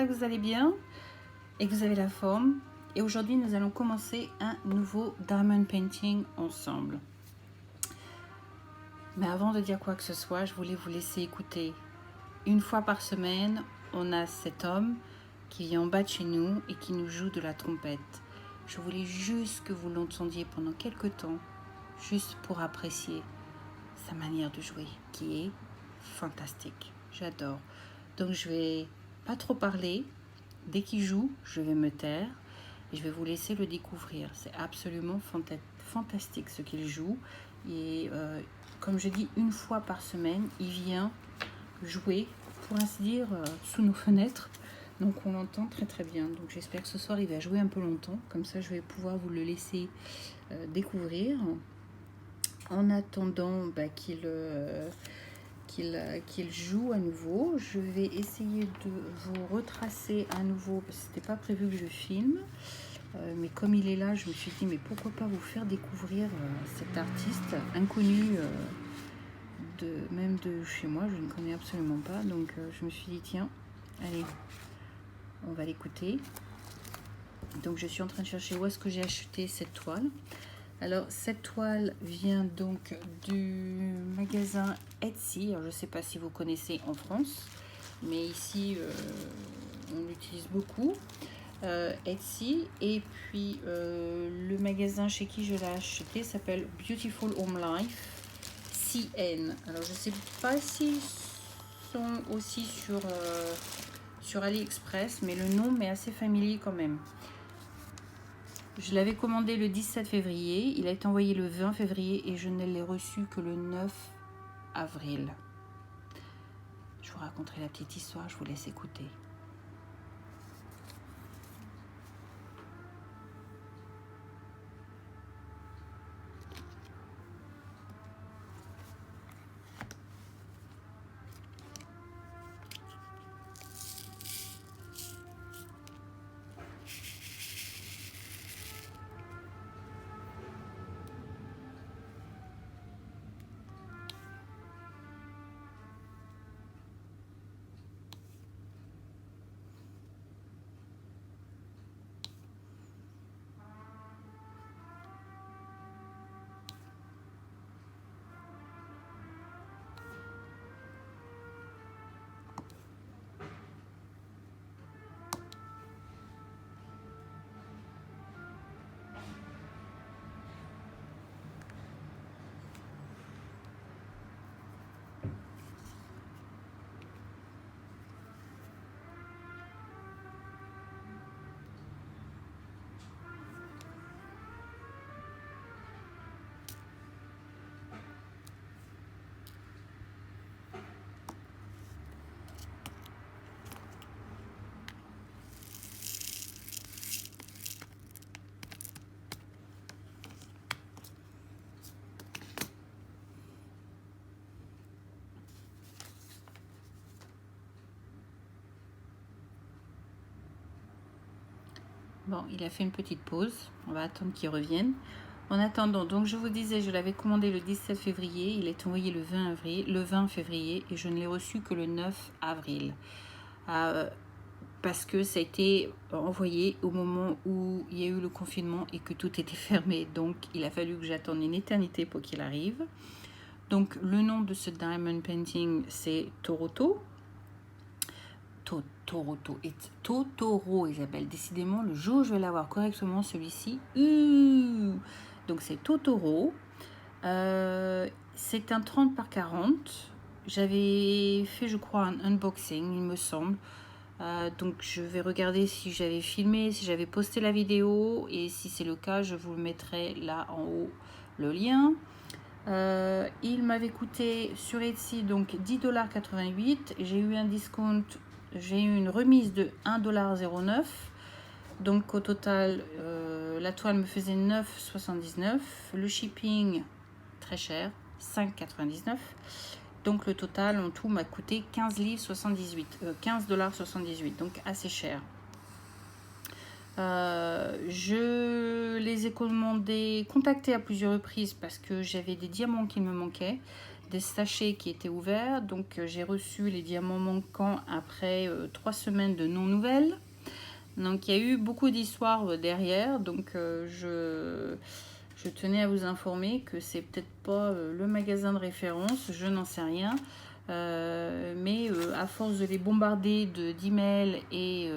j'espère que vous allez bien et que vous avez la forme. Et aujourd'hui, nous allons commencer un nouveau diamond painting ensemble. Mais avant de dire quoi que ce soit, je voulais vous laisser écouter. Une fois par semaine, on a cet homme qui vient en bas de chez nous et qui nous joue de la trompette. Je voulais juste que vous l'entendiez pendant quelques temps, juste pour apprécier sa manière de jouer, qui est fantastique. J'adore. Donc je vais pas trop parler. Dès qu'il joue, je vais me taire et je vais vous laisser le découvrir. C'est absolument fantastique ce qu'il joue. Et comme je dis, une fois par semaine, il vient jouer, pour ainsi dire, sous nos fenêtres. Donc on l'entend très très bien. Donc j'espère que ce soir il va jouer un peu longtemps. Comme ça je vais pouvoir vous le laisser découvrir. En attendant qu'il joue à nouveau, je vais essayer de vous retracer à nouveau, parce que c'était pas prévu que je filme, mais comme il est là, je me suis dit mais pourquoi pas vous faire découvrir cet artiste inconnu, même de chez moi, je ne connais absolument pas, donc je me suis dit tiens, allez, on va l'écouter. Donc je suis en train de chercher où est-ce que j'ai acheté cette toile. Alors cette toile vient donc du magasin Etsy. Alors, je ne sais pas si vous connaissez en France, mais ici on l'utilise beaucoup, Etsy. Et puis le magasin chez qui je l'ai acheté s'appelle Beautiful Home Life CN. Alors je ne sais pas s'ils sont aussi sur AliExpress, mais le nom m'est assez familier quand même. Je l'avais commandé le 17 février, il a été envoyé le 20 février et je ne l'ai reçu que le 9 avril. Je vous raconterai la petite histoire, je vous laisse écouter. Bon, il a fait une petite pause, on va attendre qu'il revienne. En attendant, donc je vous disais, je l'avais commandé le 17 février, il est envoyé le 20 février et je ne l'ai reçu que le 9 avril. Parce que ça a été envoyé au moment où il y a eu le confinement et que tout était fermé. Donc il a fallu que j'attende une éternité pour qu'il arrive. Donc le nom de ce diamond painting, c'est Totoro. Totoro, Isabelle. Décidément, le jour où je vais l'avoir correctement, celui-ci. Donc c'est Totoro. C'est un 30 par 40. J'avais fait, je crois, un unboxing, il me semble. Donc je vais regarder si j'avais filmé, si j'avais posté la vidéo. Et si c'est le cas, je vous mettrai là en haut le lien. Il m'avait coûté sur Etsy donc 10,88 $. J'ai eu un discount. J'ai eu une remise de 1,09 $. Donc au total, la toile me faisait 9,79 $. Le shipping, très cher, 5,99 $. Donc le total en tout m'a coûté 15,78 $. Donc assez cher. Je les ai contactés à plusieurs reprises parce que j'avais des diamants qui me manquaient. des sachets qui étaient ouverts. Donc j'ai reçu les diamants manquants après 3 semaines de non-nouvelles. Donc il y a eu beaucoup d'histoires derrière. Donc je tenais à vous informer que c'est peut-être pas le magasin de référence, je n'en sais rien. Mais à force de les bombarder d'emails et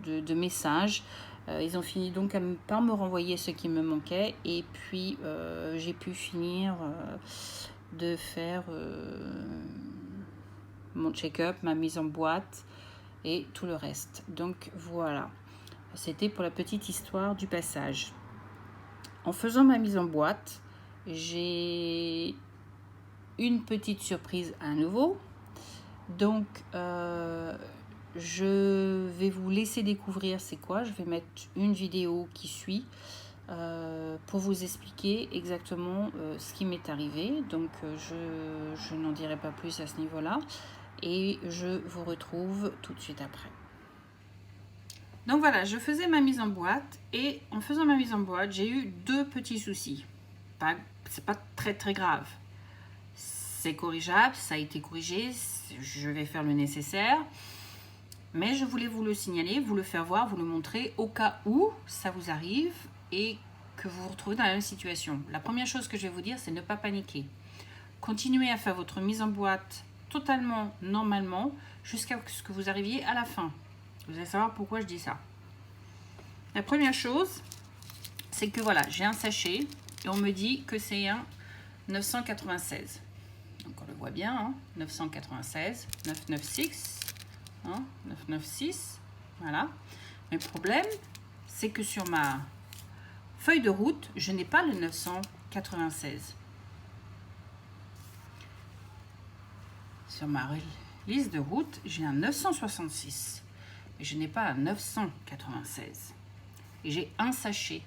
de messages, ils ont fini donc par me renvoyer ce qui me manquait. Et puis j'ai pu finir de faire mon check-up, ma mise en boîte et tout le reste. Donc voilà, c'était pour la petite histoire du passage. En faisant ma mise en boîte, j'ai une petite surprise à nouveau. Donc je vais vous laisser découvrir c'est quoi. Je vais mettre une vidéo qui suit pour vous expliquer exactement ce qui m'est arrivé. Donc je n'en dirai pas plus à ce niveau-là. Et je vous retrouve tout de suite après. Donc voilà, je faisais ma mise en boîte et en faisant ma mise en boîte, j'ai eu 2 petits soucis. C'est pas très très grave. C'est corrigeable, ça a été corrigé, je vais faire le nécessaire. Mais je voulais vous le signaler, vous le faire voir, vous le montrer au cas où ça vous arrive et que vous vous retrouvez dans la même situation. La première chose que je vais vous dire, c'est ne pas paniquer. Continuez à faire votre mise en boîte totalement normalement jusqu'à ce que vous arriviez à la fin. Vous allez savoir pourquoi je dis ça. La première chose, c'est que voilà, j'ai un sachet et on me dit que c'est un 996. Donc on le voit bien, hein, 996, 996, hein, 996, voilà. Mais le problème, c'est que sur ma feuille de route, je n'ai pas le 996. Sur ma liste de route, j'ai un 966. Mais je n'ai pas un 996. Et j'ai un sachet.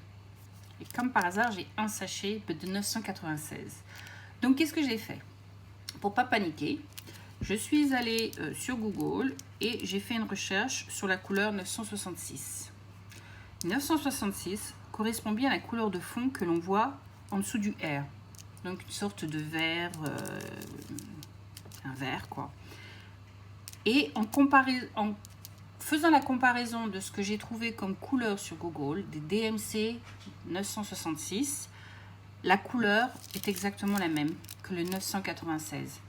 Et comme par hasard, j'ai un sachet de 996. Donc, qu'est-ce que j'ai fait? Pour pas paniquer, je suis allée sur Google et j'ai fait une recherche sur la couleur 966. 966 correspond bien à la couleur de fond que l'on voit en dessous du R. Donc, une sorte de vert, un vert quoi. Et en faisant la comparaison de ce que j'ai trouvé comme couleur sur Google, des DMC 966, la couleur est exactement la même que le 996.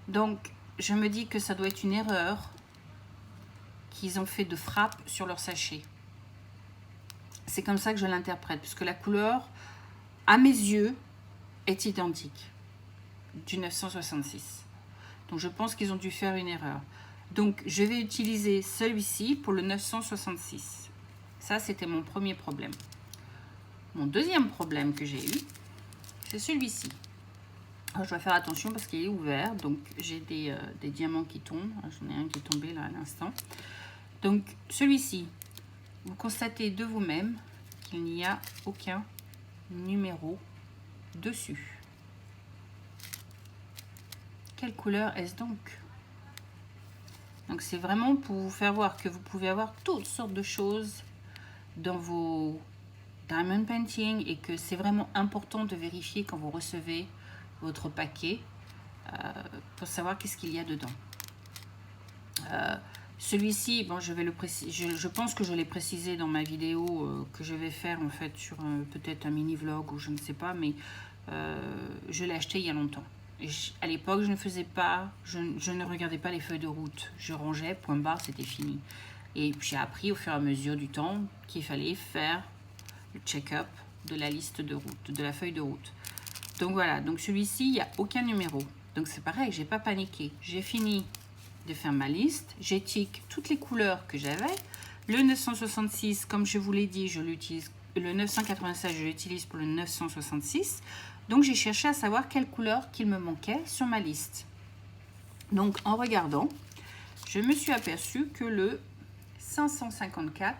Donc, je me dis que ça doit être une erreur qu'ils ont fait de frappe sur leur sachet. C'est comme ça que je l'interprète, puisque la couleur, à mes yeux, est identique du 966. Donc, je pense qu'ils ont dû faire une erreur. Donc, je vais utiliser celui-ci pour le 966. Ça, c'était mon premier problème. Mon deuxième problème que j'ai eu, c'est celui-ci. Alors, je dois faire attention parce qu'il est ouvert. Donc, j'ai des diamants qui tombent. J'en ai un qui est tombé là à l'instant. Donc, celui-ci, vous constatez de vous-même qu'il n'y a aucun numéro dessus. Quelle couleur est-ce donc? Donc, c'est vraiment pour vous faire voir que vous pouvez avoir toutes sortes de choses dans vos diamond painting et que c'est vraiment important de vérifier quand vous recevez votre paquet pour savoir qu'est-ce qu'il y a dedans. Celui-ci, bon, je vais le préciser. Je pense que je l'ai précisé dans ma vidéo que je vais faire en fait sur peut-être un mini vlog ou je ne sais pas, mais je l'ai acheté il y a longtemps. À l'époque, je ne faisais pas, je ne regardais pas les feuilles de route. Je rangeais, point barre, c'était fini. Et j'ai appris au fur et à mesure du temps qu'il fallait faire le check-up de la liste de route, de la feuille de route. Donc voilà, donc celui-ci, il n'y a aucun numéro. Donc c'est pareil, j'ai pas paniqué. J'ai fini de faire ma liste, j'ai tic toutes les couleurs que j'avais. Le 966, comme je vous l'ai dit, je l'utilise. Le 996, je l'utilise pour le 966. Donc, j'ai cherché à savoir quelle couleur qu'il me manquait sur ma liste. Donc, en regardant, je me suis aperçue que le 554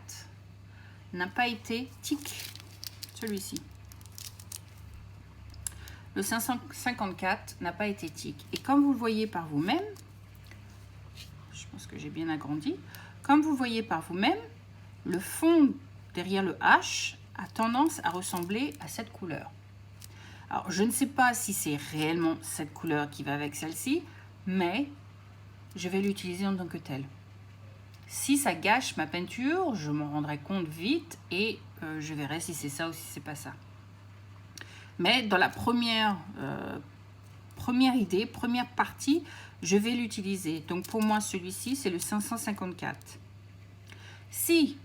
n'a pas été tic, celui-ci. Le 554 n'a pas été tic. Et comme vous le voyez par vous-même, je pense que j'ai bien agrandi, comme vous le voyez par vous-même, le fond derrière le H a tendance à ressembler à cette couleur. Alors, je ne sais pas si c'est réellement cette couleur qui va avec celle-ci, mais je vais l'utiliser en tant que telle. Si ça gâche ma peinture, je m'en rendrai compte vite et je verrai si c'est ça ou si c'est pas ça. Mais dans la première idée, première partie, je vais l'utiliser. Donc pour moi, celui-ci, c'est le 554. Si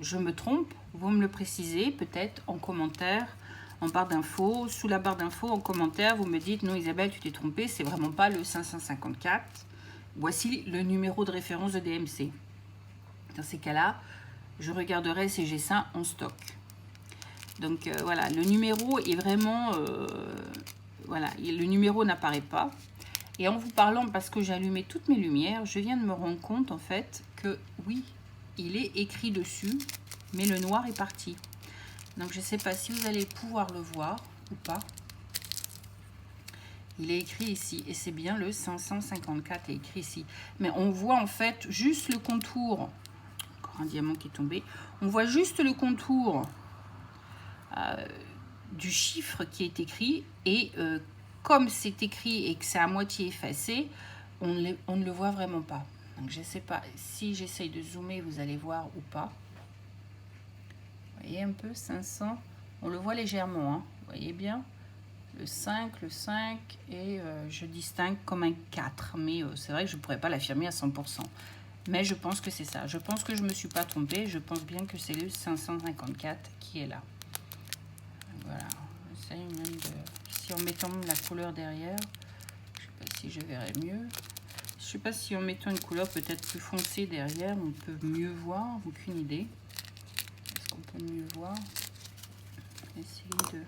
je me trompe, vous me le précisez peut-être en commentaire, en barre d'infos, sous la barre d'infos, en commentaire, vous me dites non Isabelle, tu t'es trompée, c'est vraiment pas le 554. Voici le numéro de référence de DMC. Dans ces cas-là, je regarderai si j'ai ça en stock. Donc voilà, le numéro est vraiment... voilà, le numéro n'apparaît pas. Et en vous parlant, parce que j'ai allumé toutes mes lumières, je viens de me rendre compte en fait que oui, il est écrit dessus, mais le noir est parti. Donc je ne sais pas si vous allez pouvoir le voir ou pas. Il est écrit ici, et c'est bien le 554 est écrit ici. Mais on voit en fait juste le contour. Encore un diamant qui est tombé. On voit juste le contour du chiffre qui est écrit. Et comme c'est écrit et que c'est à moitié effacé, on ne le voit vraiment pas. Donc je ne sais pas si j'essaye de zoomer, vous allez voir ou pas. Vous voyez un peu, 500. On le voit légèrement, hein. Vous voyez bien. Le 5 et je distingue comme un 4. Mais c'est vrai que je ne pourrais pas l'affirmer à 100%. Mais je pense que c'est ça. Je pense que je ne me suis pas trompée. Je pense bien que c'est le 554 qui est là. Voilà. J'essaye même de... Si en mettant la couleur derrière, je ne sais pas si je verrai mieux. Je ne sais pas si en mettant une couleur peut-être plus foncée derrière, on peut mieux voir. Aucune idée. Est-ce qu'on peut mieux voir? Essayer de...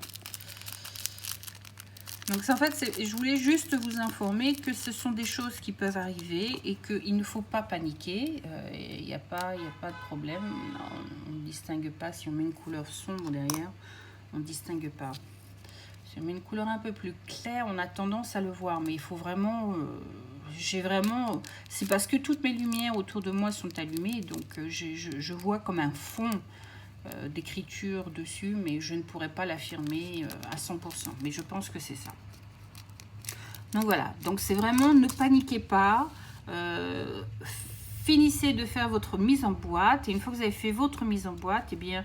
Donc en fait, je voulais juste vous informer que ce sont des choses qui peuvent arriver et qu'il ne faut pas paniquer. Il n'y a pas de problème. On ne distingue pas. Si on met une couleur sombre derrière, on ne distingue pas. Si on met une couleur un peu plus claire, on a tendance à le voir. Mais il faut vraiment... c'est parce que toutes mes lumières autour de moi sont allumées. Donc je vois comme un fond d'écriture dessus, mais je ne pourrais pas l'affirmer à 100%, mais je pense que c'est ça. Donc voilà, donc c'est vraiment ne paniquez pas, finissez de faire votre mise en boîte, et une fois que vous avez fait votre mise en boîte, et bien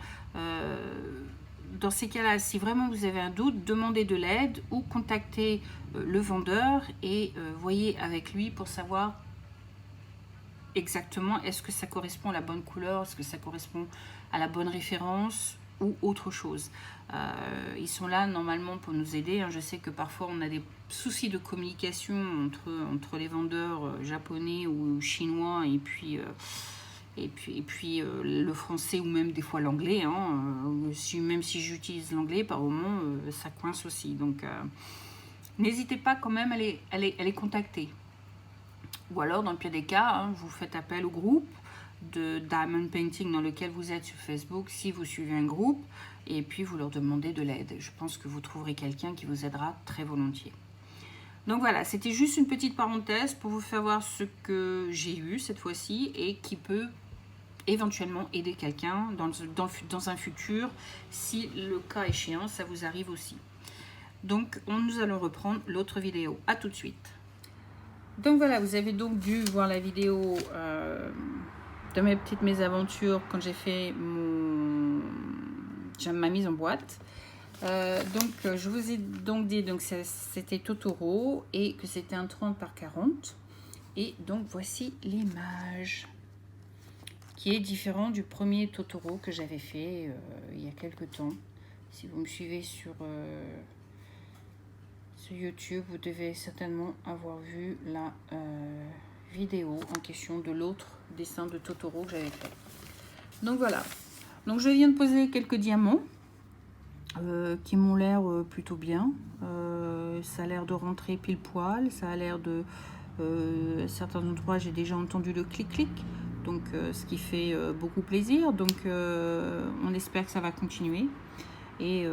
dans ces cas-là, si vraiment vous avez un doute, demandez de l'aide ou contactez le vendeur et voyez avec lui pour savoir exactement est-ce que ça correspond à la bonne couleur, est-ce que ça correspond à la bonne référence ou autre chose. Ils sont là normalement pour nous aider, hein. Je sais que parfois on a des soucis de communication entre les vendeurs japonais ou chinois et puis le français ou même des fois l'anglais, hein. Même si j'utilise l'anglais par moment ça coince aussi, donc n'hésitez pas quand même à les contacter. Ou alors, dans le pire des cas, hein, vous faites appel au groupe de Diamond Painting dans lequel vous êtes sur Facebook, si vous suivez un groupe, et puis vous leur demandez de l'aide. Je pense que vous trouverez quelqu'un qui vous aidera très volontiers. Donc voilà, c'était juste une petite parenthèse pour vous faire voir ce que j'ai eu cette fois-ci et qui peut éventuellement aider quelqu'un dans un futur, si le cas échéant, ça vous arrive aussi. Donc, nous allons reprendre l'autre vidéo. À tout de suite. Donc voilà, vous avez donc dû voir la vidéo de mes petites mésaventures quand j'ai fait ma mise en boîte. Donc je vous ai donc dit donc c'était Totoro et que c'était un 30 par 40. Et donc voici l'image qui est différent du premier Totoro que j'avais fait il y a quelques temps. Si vous me suivez sur YouTube, vous devez certainement avoir vu la vidéo en question de l'autre dessin de Totoro que j'avais fait. Donc voilà, donc je viens de poser quelques diamants qui m'ont l'air plutôt bien. Ça a l'air de rentrer pile poil, ça a l'air de à certains endroits j'ai déjà entendu le clic-clic, donc ce qui fait beaucoup plaisir. Donc on espère que ça va continuer. Et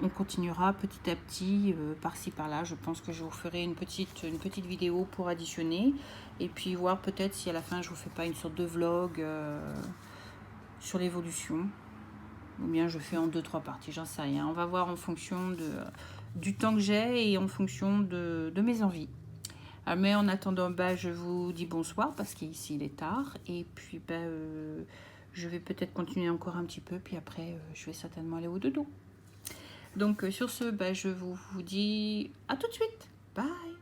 on continuera petit à petit par-ci par-là. Je pense que je vous ferai une petite vidéo pour additionner et puis voir peut-être si à la fin je vous fais pas une sorte de vlog sur l'évolution. ou bien je fais en 2-3 parties, j'en sais rien. On va voir en fonction du temps que j'ai et en fonction de mes envies. Mais en attendant, je vous dis bonsoir parce qu'ici il est tard. Et puis je vais peut-être continuer encore un petit peu. Puis après, je vais certainement aller au dodo. Donc sur ce, je vous dis à tout de suite. Bye.